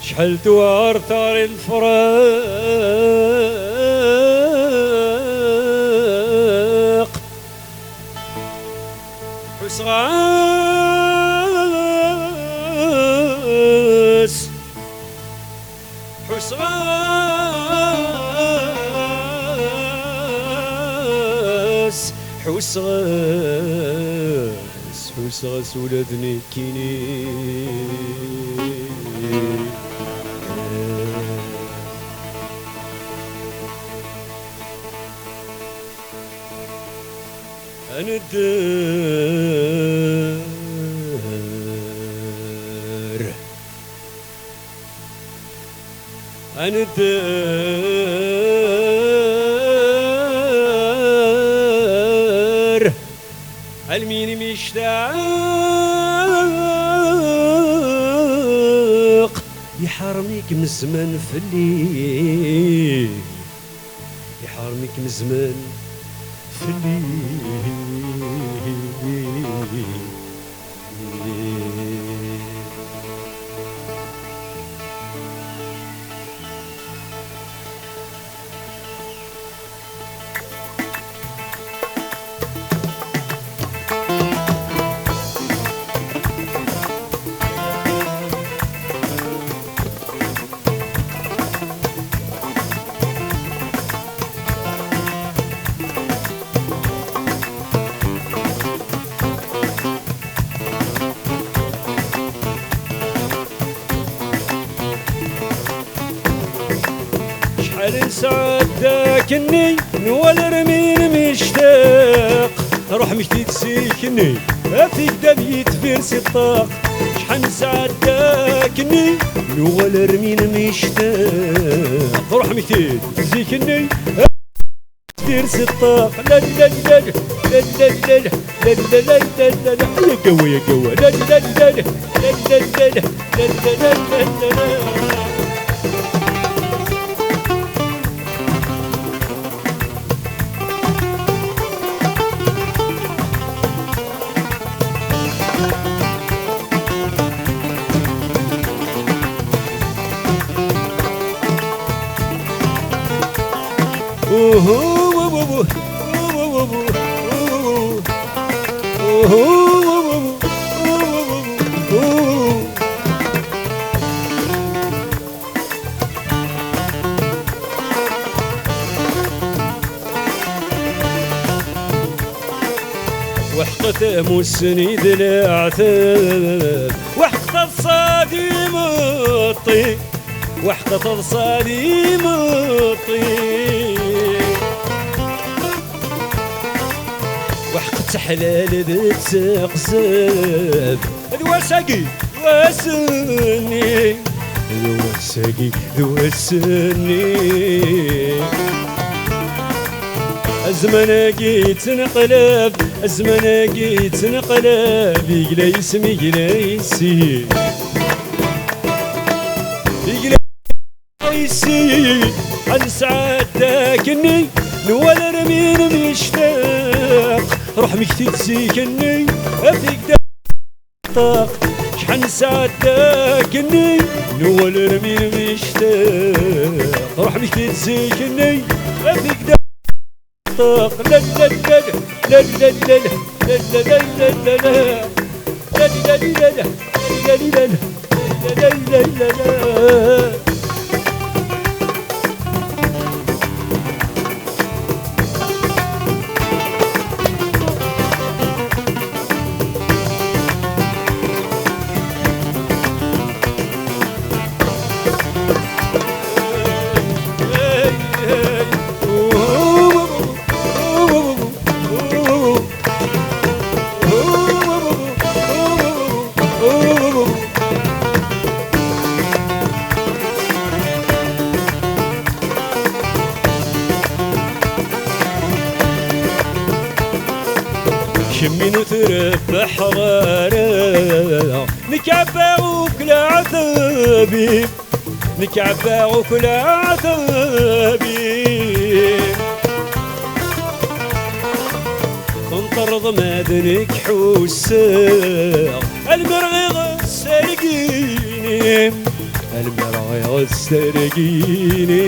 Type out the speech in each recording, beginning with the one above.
شحال توار طاري الفراق حسغاس حسغاس حسغاس حسغاس ولادني كينين أنا الدار أنا الدار المين مشتاق يحرميك من الزمان في الليل يحرميك من الزمان في الليل شحال نسعد داكني نوال رمين مشتاق روح مش تسيكني فيك دبيت فيرسي الطاق شحال نسعد داكني نوال رمين مشتاق روح مش تسيكني فيرسي الطاق لا لا لا لا لا لا لا لا لا لا لا لا يا قوة يا قوة لا لا لا لا لا لا لا لا لا لا وحقت مسند العتاب وحقت الصادم الطيب وحقت الصادم الطيب وحقت حلال بتقزاب ذو ساقي وسني ذو ساقي ذو سني الزمان جيت نقلب الزمان جيت نقلب يقلا اسمي يقلا يسي يقلا يسي عن سعادتكني نوال رمين مشتاق روح مكتي تسيكني افيك داق شحال سعادتكني نوال رمين مشتاق روح مكتي تسيكني افيك داق لا لا لا لا لا لا لا لا لا لا لا شمين وتربح حرارة نكعباوك لعذابي نكعباوك لعذابي تنطرد مادنك حساق المرغي غساقيني المرا يغسترقيني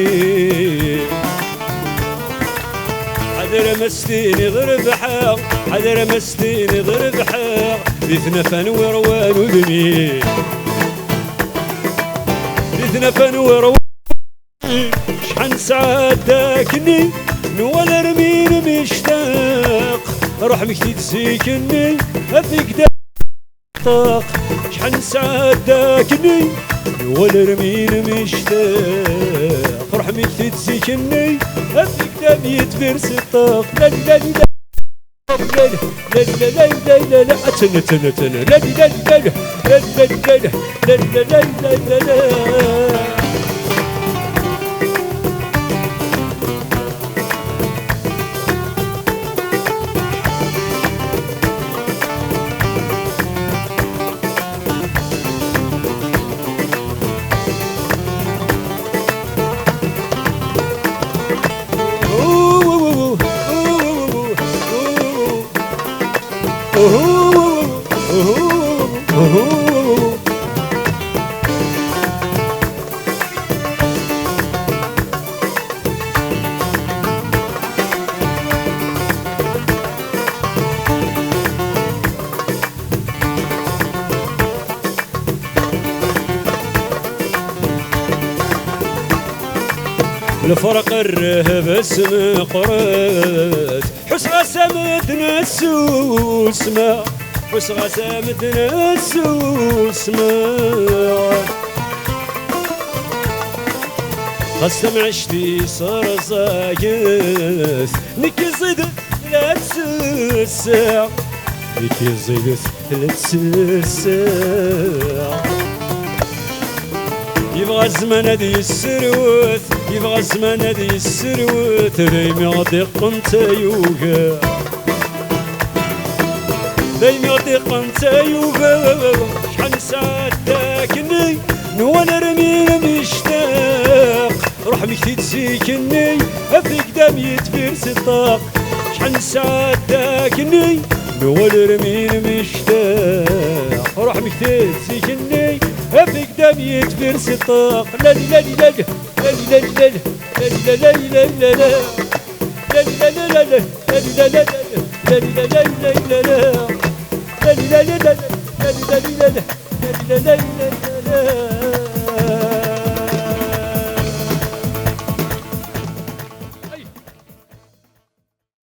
حذر مستيني ضرب حاق حذر مستيني ضرب حاق بثنفن وروان وذني بثنفن وروان شحن ساعات داكني نوال رمين مشتاق روح مكتي تسيكني افيك طاق شحن ساعات داكني نوال رمين مشتاق روح مكتي تسيكني افيك دميت برسي الطاق لا لا لا لا لا لا لا لا لا اتنا تنا تنا لا لا لا لا لا لا لا لا لا لا الفرق الرهب اسم قرات حس غسامتنا السوس ما حس غسامتنا السوس ما قسم عشتي صار زايث نكي زيدت لا تسسع نكي زيدت لا تسسع يبغى الزمان هذي السروت يبغى الزمان هذي السروت دايما يضيق انت يوغا دايما يضيق انت يوغا شحال ساعات داكني نوال رمين مشتاق روح مكتي تسيكني افيك دمي تفرسي الطاق شحال ساعات داكني نوال رمين مشتاق روح مكتي تسيكني افيك دمي تفرسي الطاق لا لا لا لا لا لا لا لا لا لا لا لا لا لا